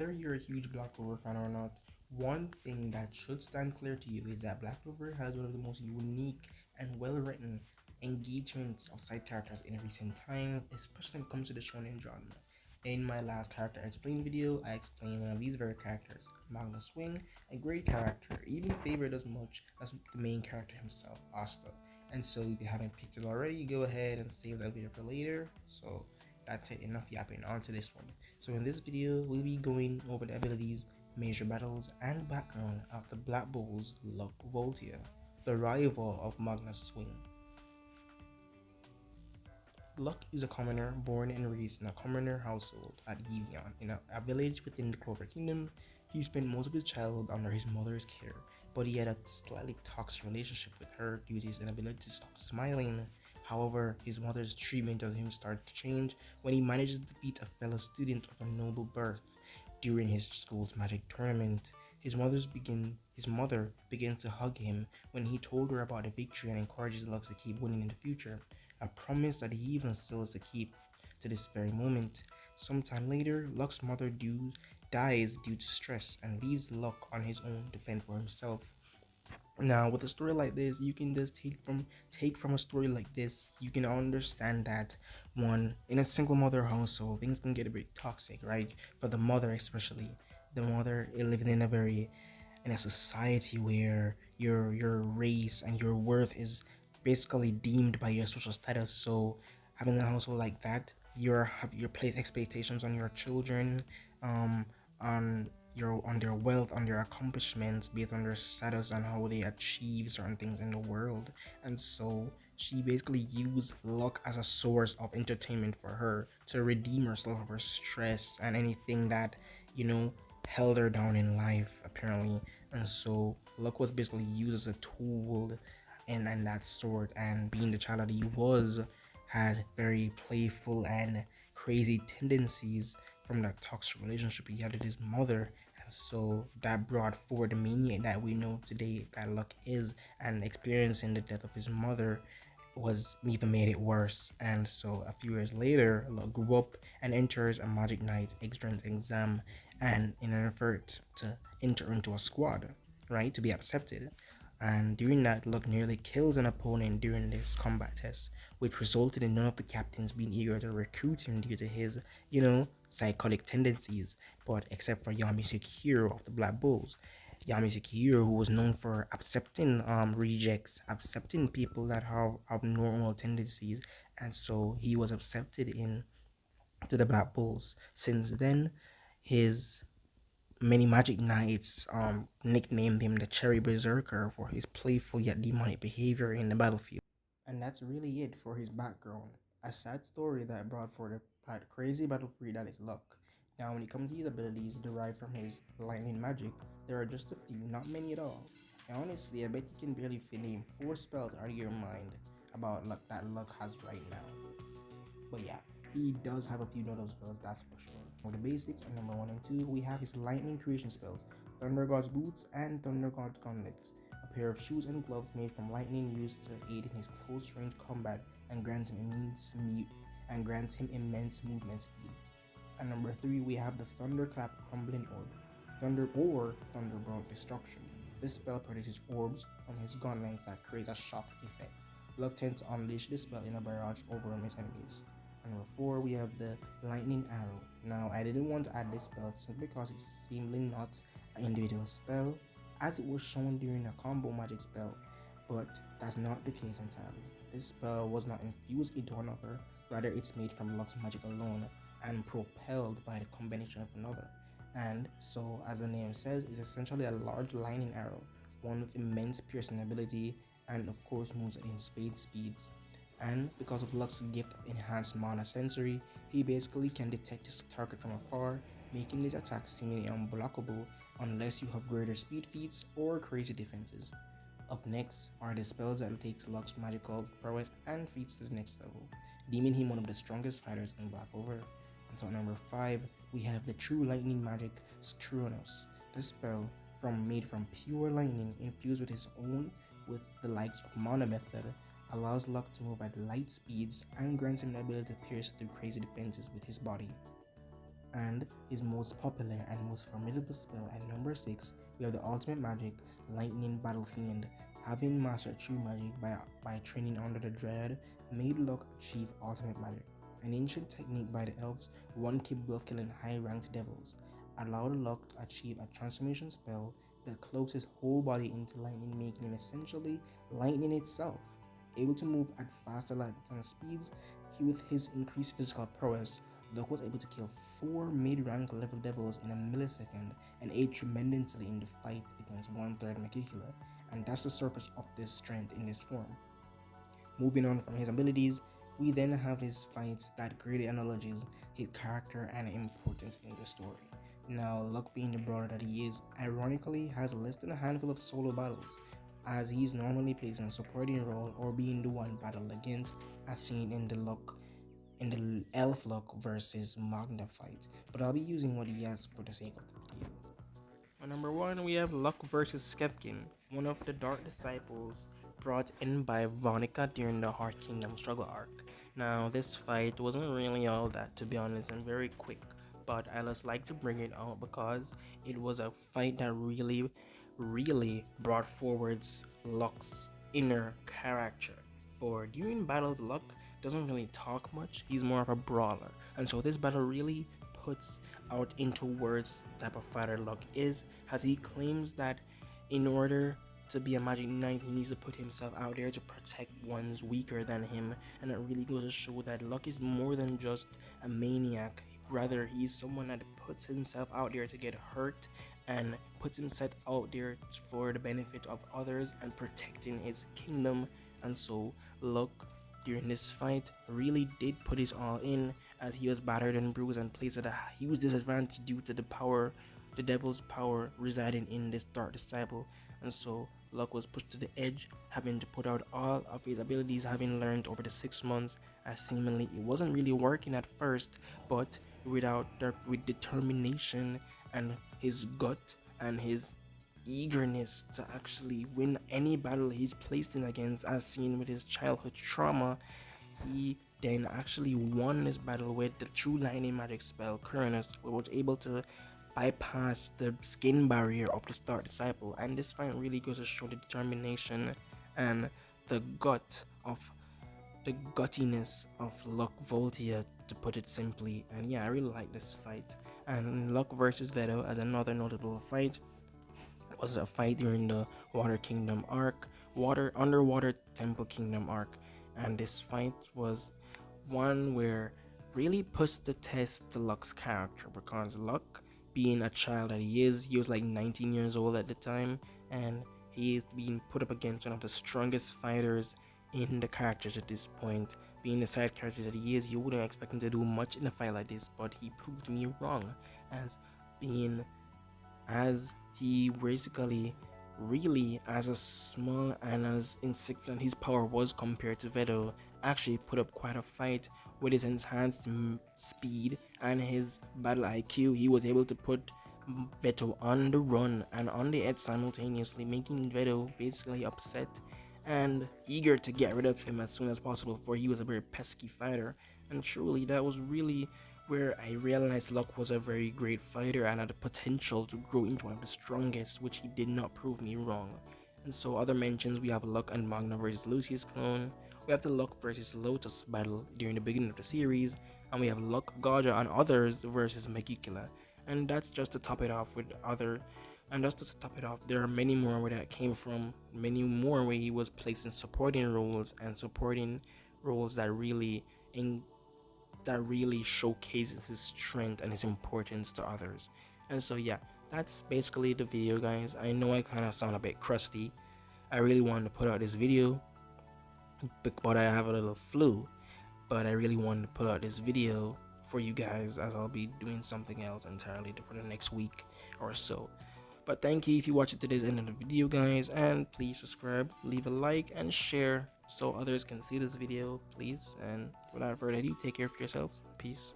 Whether you're a huge Black Clover fan or not, one thing that should stand clear to you is that Black Clover has one of the most unique and well-written engagements of side characters in recent times, especially when it comes to the shonen genre. In my last character explain video, I explained one of these very characters, Magna Swing, a great character, even favored as much as the main character himself, Asta. And so if you haven't picked it already, go ahead and save that video for later. So that's it, enough yapping, on to this one. So in this video, we'll be going over the abilities, major battles, and background of the Black Bull's Luck Voltia, the rival of Magna's Swing. Luck is a commoner born and raised in a commoner household at Giveon, in a village within the Clover Kingdom. He spent most of his childhood under his mother's care, but he had a slightly toxic relationship with her due to his inability to stop smiling. However, his mother's treatment of him started to change when he managed to defeat a fellow student of a noble birth during his school's magic tournament. His mother begins to hug him when he told her about the victory and encourages Lux to keep winning in the future, a promise that he even still is to keep to this very moment. Sometime later, Luck's mother dies due to stress and leaves Luck on his own to fend for himself. Now, with a story like this, you can just take from a story like this, you can understand that one, in a single mother household, things can get a bit toxic, right? For the mother especially, the mother is living in a society where your race and your worth is basically deemed by your social status. So having a household like that, you place expectations on your children, on their wealth, on their accomplishments, based on their status and how they achieve certain things in the world. And so she basically used luck as a source of entertainment for her to redeem herself of her stress and anything that you know held her down in life, apparently. And so luck was basically used as a tool and that sort. And being the child that he was, had very playful and crazy tendencies from that toxic relationship he had with his mother. And so that brought forward the maniac that we know today that Luck is, and experiencing the death of his mother was even made it worse. And so a few years later, Luck grew up and enters a Magic Knight entrance exam, and in an effort to enter into a squad, right, to be accepted. And during that, Luck nearly kills an opponent during this combat test, which resulted in none of the captains being eager to recruit him due to his, psychotic tendencies, but except for Yami Sekihiro of the Black Bulls. Yami Sekihiro, who was known for accepting rejects, accepting people that have abnormal tendencies, and so he was accepted in to the Black Bulls. Since then, his many Magic Knights nicknamed him the Cherry Berserker for his playful yet demonic behavior in the battlefield. And that's really it for his background. A sad story that brought forth a crazy battlefield that is Luck. Now, when it comes to his abilities derived from his lightning magic, there are just a few, not many at all. And honestly, I bet you can barely fit name 4 spells out of your mind about Luck that Luck has right now. But yeah, he does have a few notable spells, that's for sure. For the basics, at number 1 and 2, we have his lightning creation spells, Thunder God's Boots and Thunder God's Gauntlets, a pair of shoes and gloves made from lightning used to aid in his close range combat and grants him immense movement speed. At number 3, we have the Thunderclap Crumbling Orb, Thunderbolt Destruction. This spell produces orbs from his gauntlets that creates a shocked effect. Luck tends to unleash this spell in a barrage over his enemies. Number 4, we have the Lightning Arrow. Now, I didn't want to add this spell simply because it's seemingly not an individual spell, as it was shown during a combo magic spell, but that's not the case entirely. This spell was not infused into another, rather it's made from Luck's magic alone and propelled by the combination of another. And so, as the name says, it's essentially a large lightning arrow, one with immense piercing ability, and of course moves at insane speeds. And because of Luck's gift of enhanced mana sensory, he basically can detect his target from afar, making his attacks seemingly unblockable unless you have greater speed feats or crazy defenses. Up next are the spells that takes Luck's magical prowess and feats to the next level, deeming him one of the strongest fighters in Black Clover. And so at number 5, we have the true lightning magic Skrunos. This spell, made from pure lightning infused with the likes of mana method, allows Luck to move at light speeds and grants him the ability to pierce through crazy defenses with his body. And his most popular and most formidable spell at number 6, we have the ultimate magic, Lightning Battle Fiend. Having mastered true magic by training under the Dread, made Luck achieve ultimate magic, an ancient technique by the elves one capable of killing high-ranked devils. Allowed Luck to achieve a transformation spell that cloaks his whole body into lightning, making him essentially lightning itself. Able to move at faster lightning speeds, with his increased physical prowess, Luck was able to kill 4 mid-rank level devils in a millisecond and aid tremendously in the fight against 1/3 Magicula, and that's the surface of this strength in this form. Moving on from his abilities, we then have his fights that greatly acknowledges his character and importance in the story. Now, Luck, being the brother that he is, ironically has less than a handful of solo battles, as he is normally plays in a supporting role or being the one battled against, as seen in the Elf Luck versus Magna fight, but I'll be using what he has for the sake of the video. On number 1, we have Luck versus Skevkin, one of the Dark Disciples brought in by Vonica during the Heart Kingdom struggle arc. Now, this fight wasn't really all that, to be honest, and very quick, but I just like to bring it out because it was a fight that really brought forwards Luck's inner character. For during battles, Luck doesn't really talk much, he's more of a brawler, and so this battle really puts out into words the type of fighter Luck is, as he claims that in order to be a Magic Knight, he needs to put himself out there to protect ones weaker than him, and it really goes to show that Luck is more than just a maniac. Rather, he's someone that puts himself out there to get hurt and puts himself out there for the benefit of others and protecting his kingdom. And so Luck during this fight really did put his all in, as he was battered and bruised and placed at a huge disadvantage due to the devil's power residing in this Dark Disciple. And so Luck was pushed to the edge, having to put out all of his abilities, having learned over the 6 months, as seemingly it wasn't really working at first, but with determination and his gut and his eagerness to actually win any battle he's placed in against, as seen with his childhood trauma, he then actually won this battle with the true lightning magic spell Cronus, which was able to bypass the skin barrier of the Dark Disciple. And this fight really goes to show the determination and the guttiness of Luck Voltia, to put it simply. And yeah, I really like this fight. And Luck versus Veto, as another notable fight, was a fight during the Water Kingdom arc, Underwater Temple Kingdom arc, and this fight was one where really puts the test to Luck's character, because Luck, being a child that he was like 19 years old at the time, and he's being put up against one of the strongest fighters in the characters at this point. Being the side character that he is, you wouldn't expect him to do much in a fight like this, but he proved me wrong, as he basically really, as a small and as insignificant his power was compared to Veto, actually put up quite a fight. With his enhanced speed and his battle IQ, he was able to put Veto on the run and on the edge simultaneously, making Veto basically upset and eager to get rid of him as soon as possible, for he was a very pesky fighter. And truly, that was really where I realized Luck was a very great fighter and had the potential to grow into one of the strongest, which he did not prove me wrong. And so other mentions, we have Luck and Magna versus Lucius clone, we have the Luck versus Lotus battle during the beginning of the series, and we have Luck, Gauja, and others versus Magicula. And that's just to top it off there are many more where that came from, many more where he was placed in supporting roles and supporting roles that really showcases his strength and his importance to others. And so yeah, that's basically the video, guys. I know I kind of sound a bit crusty. I really wanted to put out this video, but I have a little flu. But I really wanted to put out this video for you guys, as I'll be doing something else entirely for the next week or so. But thank you if you watched it to this end of the video, guys, and please subscribe, leave a like, and share so others can see this video, please. And without further ado, take care of yourselves. Peace.